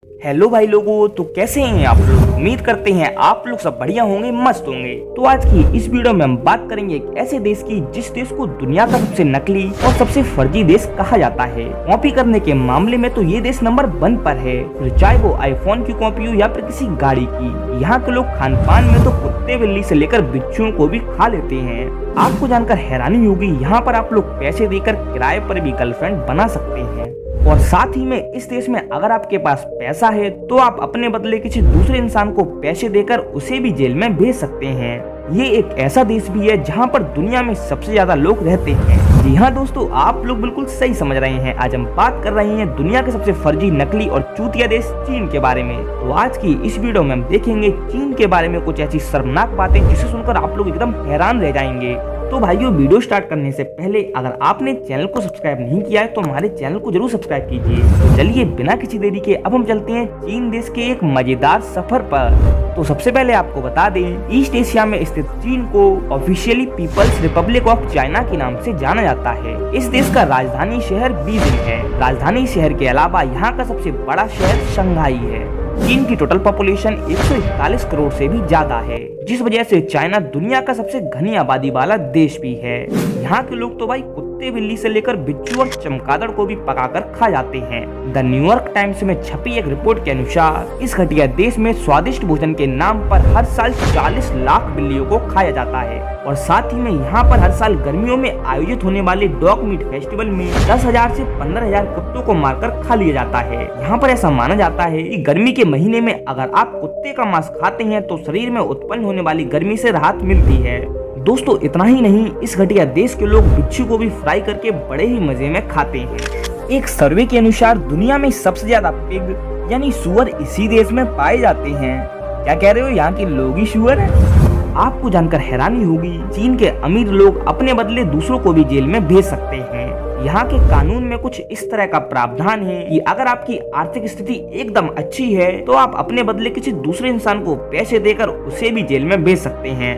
Hello भाई लोगों, तो कैसे हैं आप लोग। उम्मीद करते हैं आप लोग सब बढ़िया होंगे, मस्त होंगे। तो आज की इस वीडियो में हम बात करेंगे एक ऐसे देश की जिस देश को दुनिया का सबसे नकली और सबसे फर्जी देश कहा जाता है। कॉपी करने के मामले में तो ये देश नंबर 1 पर है, फिर चाहे वो आईफोन की कॉपी हो या फिर किसी गाड़ी की। यहाँ के लोग खान पान में तो कुत्ते बिल्ली से लेकर बिच्छुओं को भी खा लेते हैं। आपको जानकर हैरानी होगी, यहाँ पर आप लोग पैसे देकर किराए पर भी गर्लफ्रेंड बना सकते हैं। और साथ ही में इस देश में अगर आपके पास पैसा है तो आप अपने बदले किसी दूसरे इंसान को पैसे देकर उसे भी जेल में भेज सकते हैं। ये एक ऐसा देश भी है जहाँ पर दुनिया में सबसे ज्यादा लोग रहते हैं। जी हाँ दोस्तों, आप लोग बिल्कुल सही समझ रहे हैं। आज हम बात कर रहे हैं दुनिया के सबसे फर्जी, नकली और चूतिया देश चीन के बारे में। तो आज की इस वीडियो में हम देखेंगे चीन के बारे में कुछ ऐसी शर्मनाक बातें जिसे सुनकर आप लोग एकदम हैरान रह जाएंगे। तो भाइयों, वीडियो स्टार्ट करने से पहले अगर आपने चैनल को सब्सक्राइब नहीं किया है तो हमारे चैनल को जरूर सब्सक्राइब कीजिए। तो चलिए बिना किसी देरी के अब हम चलते हैं चीन देश के एक मजेदार सफर पर। तो सबसे पहले आपको बता दें, ईस्ट एशिया में स्थित चीन को officially People's Republic of China के नाम से जाना जाता है। इस देश का राजधानी शहर बीजिंग है। राजधानी शहर के अलावा यहाँ का सबसे बड़ा शहर शंघाई है। चीन की टोटल पॉपुलेशन 141 करोड़ से भी ज्यादा है, जिस वजह से चाइना दुनिया का सबसे घनी आबादी वाला देश भी है। यहाँ के लोग तो भाई कुत्ते बिल्ली से लेकर बिच्छू और चमगादड़ को भी पकाकर खा जाते हैं। द न्यूयॉर्क टाइम्स में छपी एक रिपोर्ट के अनुसार इस घटिया देश में स्वादिष्ट भोजन के नाम पर हर साल 40 लाख बिल्लियों को खाया जाता है। और साथ ही में यहाँ पर हर साल गर्मियों में आयोजित होने वाले डॉग मीट फेस्टिवल में 10,000 से 15,000 कुत्तों को मारकर खा लिया जाता है। यहाँ पर ऐसा माना जाता है कि गर्मी के महीने में अगर आप कुत्ते का मांस खाते हैं तो शरीर में उत्पन्न होने वाली गर्मी से राहत मिलती है। दोस्तों इतना ही नहीं, इस घटिया देश के लोग बिच्छू को भी फ्राई करके बड़े ही मजे में खाते हैं। एक सर्वे के अनुसार दुनिया में सबसे ज्यादा पिग यानी सुअर इसी देश में पाए जाते हैं। क्या कह रहे हो, यहाँ के लोग ही सुअर हैं? आपको जानकर हैरानी होगी, चीन के अमीर लोग अपने बदले दूसरों को भी जेल में भेज सकते हैं। यहाँ के कानून में कुछ इस तरह का प्रावधान है कि अगर आपकी आर्थिक स्थिति एकदम अच्छी है तो आप अपने बदले किसी दूसरे इंसान को पैसे देकर उसे भी जेल में भेज सकते हैं।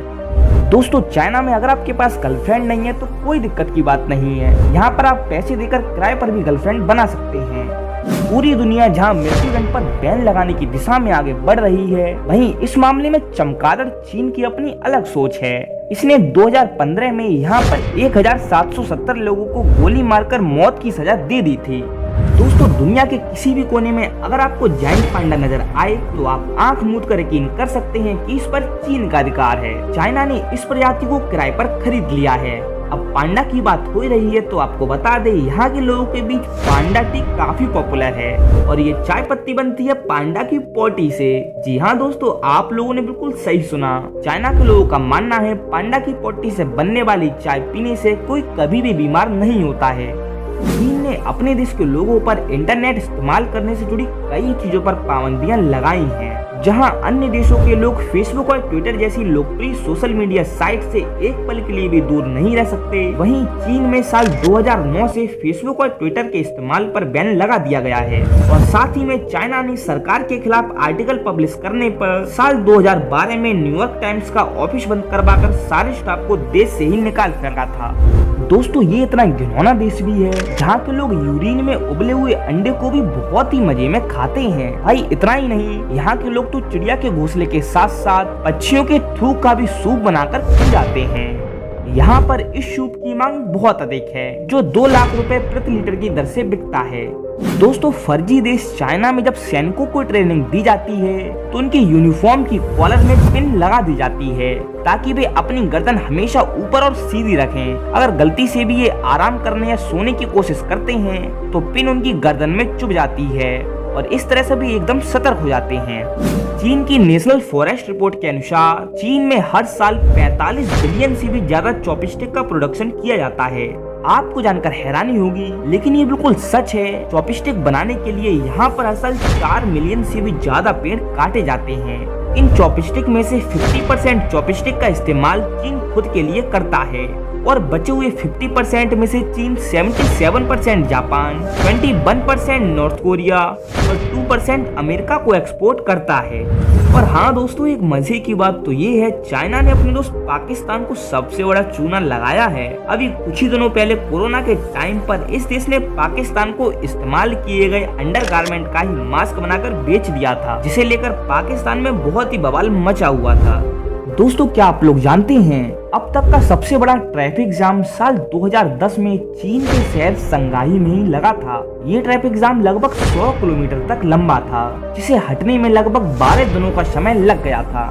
दोस्तों चाइना में अगर आपके पास गर्लफ्रेंड नहीं है तो कोई दिक्कत की बात नहीं है। यहाँ पर आप पैसे देकर किराए पर भी गर्लफ्रेंड बना सकते हैं। पूरी दुनिया जहाँ मृत्युदंड पर बैन लगाने की दिशा में आगे बढ़ रही है, वहीं इस मामले में चमगादड़ चीन की अपनी अलग सोच है। इसने 2015 में यहाँ पर 1770 लोगों को गोली मारकर मौत की सजा दे दी थी। दोस्तों दुनिया के किसी भी कोने में अगर आपको जायंट पांडा नजर आए तो आप आंख मूंद कर यकीन कर सकते हैं कि इस पर चीन का अधिकार है। चाइना ने इस प्रजाति को किराए पर खरीद लिया है। अब पांडा की बात हो रही है तो आपको बता दें, यहाँ के लोगों के बीच पांडा टी काफी पॉपुलर है और ये चाय पत्ती बनती है पांडा की पोटी से। जी हाँ दोस्तों, आप लोगों ने बिल्कुल सही सुना। चाइना के लोगों का मानना है पांडा की पोटी से बनने वाली चाय पीने से कोई कभी भी बीमार नहीं होता है। चीन ने अपने देश के लोगों पर इंटरनेट इस्तेमाल करने से जुड़ी कई चीजों पर पाबंदियां लगाई हैं। जहां अन्य देशों के लोग फेसबुक और ट्विटर जैसी लोकप्रिय सोशल मीडिया साइट से एक पल के लिए भी दूर नहीं रह सकते, वहीं चीन में साल 2009 से फेसबुक और ट्विटर के इस्तेमाल पर बैन लगा दिया गया है। और साथ ही में चाइना ने सरकार के खिलाफ आर्टिकल पब्लिश करने पर साल 2012 में न्यूयॉर्क टाइम्स का ऑफिस बंद करवाकर सारे स्टाफ को देश से ही निकाल फेंका था। दोस्तों ये इतना घिनौना देश भी है जहाँ के लोग यूरिन में उबले हुए अंडे को भी बहुत ही मजे में खाते हैं। भाई इतना ही नहीं, यहाँ के लोग तो चिड़िया के घोंसले के साथ साथ पक्षियों के थूक का भी सूप बनाकर पी जाते हैं। यहाँ पर इस सूप की मांग बहुत अधिक है, जो 2 लाख रुपए प्रति लीटर की दर से बिकता है। दोस्तों फर्जी देश चाइना में जब सैनिकों को ट्रेनिंग दी जाती है तो उनके यूनिफॉर्म की कॉलर में पिन लगा दी जाती है ताकि वे अपनी गर्दन हमेशा ऊपर और सीधी रखें। अगर गलती से भी ये आराम करने या सोने की कोशिश करते हैं तो पिन उनकी गर्दन में चुभ जाती है और इस तरह से भी एकदम सतर्क हो जाते हैं। चीन की नेशनल फॉरेस्ट रिपोर्ट के अनुसार चीन में हर साल 45 बिलियन से भी ज्यादा चॉपस्टिक का प्रोडक्शन किया जाता है। आपको जानकर हैरानी होगी, लेकिन ये बिल्कुल सच है। चॉपस्टिक बनाने के लिए यहाँ पर हर साल 4 मिलियन से भी ज्यादा पेड़ काटे जाते हैं। इन चॉपस्टिक में से 50% चॉपस्टिक का इस्तेमाल चीन खुद के लिए करता है। और बचे हुए 50% में से चीन 77% जापान, 21% नॉर्थ कोरिया और 2% अमेरिका को एक्सपोर्ट करता है। और हाँ दोस्तों, एक मजे की बात तो ये है, चाइना ने अपने दोस्त पाकिस्तान को सबसे बड़ा चूना लगाया है। अभी कुछ ही दिनों पहले कोरोना के टाइम पर इस देश ने पाकिस्तान को इस्तेमाल किए गए अंडरगारमेंट का ही मास्क बनाकर बेच दिया था, जिसे लेकर पाकिस्तान में बहुत ही बवाल मचा हुआ था। दोस्तों, क्या आप लोग जानते हैं, अब तक का सबसे बड़ा ट्रैफिक जाम साल 2010 में चीन के शहर संगाई में ही लगा था। ये ट्रैफिक जाम लगभग 100 किलोमीटर तक लंबा था, जिसे हटने में लगभग 12 दिनों का समय लग गया था।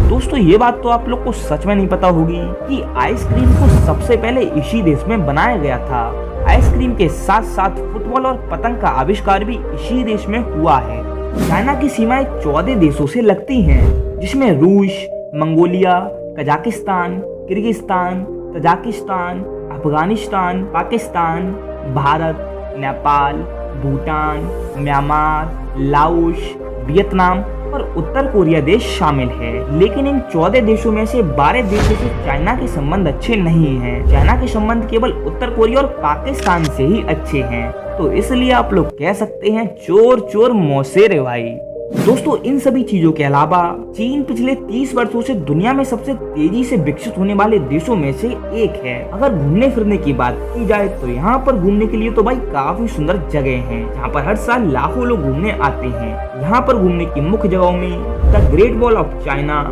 दोस्तों, ये बात तो आप लोग को सच में नहीं पता होगी कि आइसक्रीम को सबसे पहले इसी देश में बनाया गया था। आइसक्रीम के साथ साथ फुटबॉल और पतंग का आविष्कार भी इसी देश में हुआ है। चाइना की सीमाएं 14 देशों से लगती हैं, जिसमें रूस, Mongolia, Kazakhstan, Kyrgyzstan, Tajikistan, Afghanistan, Pakistan, Bharat, Nepal, Bhutan, Myanmar, Laos, Vietnam और उत्तर कोरिया देश शामिल है। लेकिन इन 14 देशों में से 12 देशों से चाइना के संबंध अच्छे नहीं हैं। चाइना के संबंध केवल उत्तर कोरिया और पाकिस्तान से ही अच्छे हैं। तो इसलिए आप लोग कह सकते हैं चोर चोर मौसेरे भाई। दोस्तों, इन सभी चीजों के अलावा चीन पिछले 30 वर्षों से दुनिया में सबसे तेजी से विकसित होने वाले देशों में से एक है। अगर घूमने फिरने की बात की जाए तो यहाँ पर घूमने के लिए तो भाई काफी सुंदर जगह हैं, जहाँ पर हर साल लाखों लोग घूमने आते हैं। यहाँ पर घूमने की मुख्य जगहों में the great wall of China,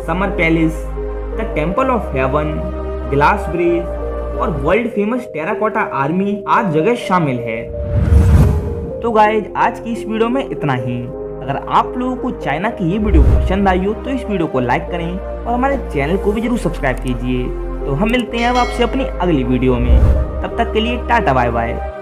summer palace, the temple of haven, glass bridge और वर्ल्ड फेमस टेराकोटा आर्मी आदि जगह शामिल है। तो गाइस, आज की इस वीडियो में इतना ही। अगर आप लोगों को चाइना की ये वीडियो पसंद आई हो तो इस वीडियो को लाइक करें और हमारे चैनल को भी जरूर सब्सक्राइब कीजिए। तो हम मिलते हैं अब आपसे अपनी अगली वीडियो में। तब तक के लिए टाटा बाय बाय।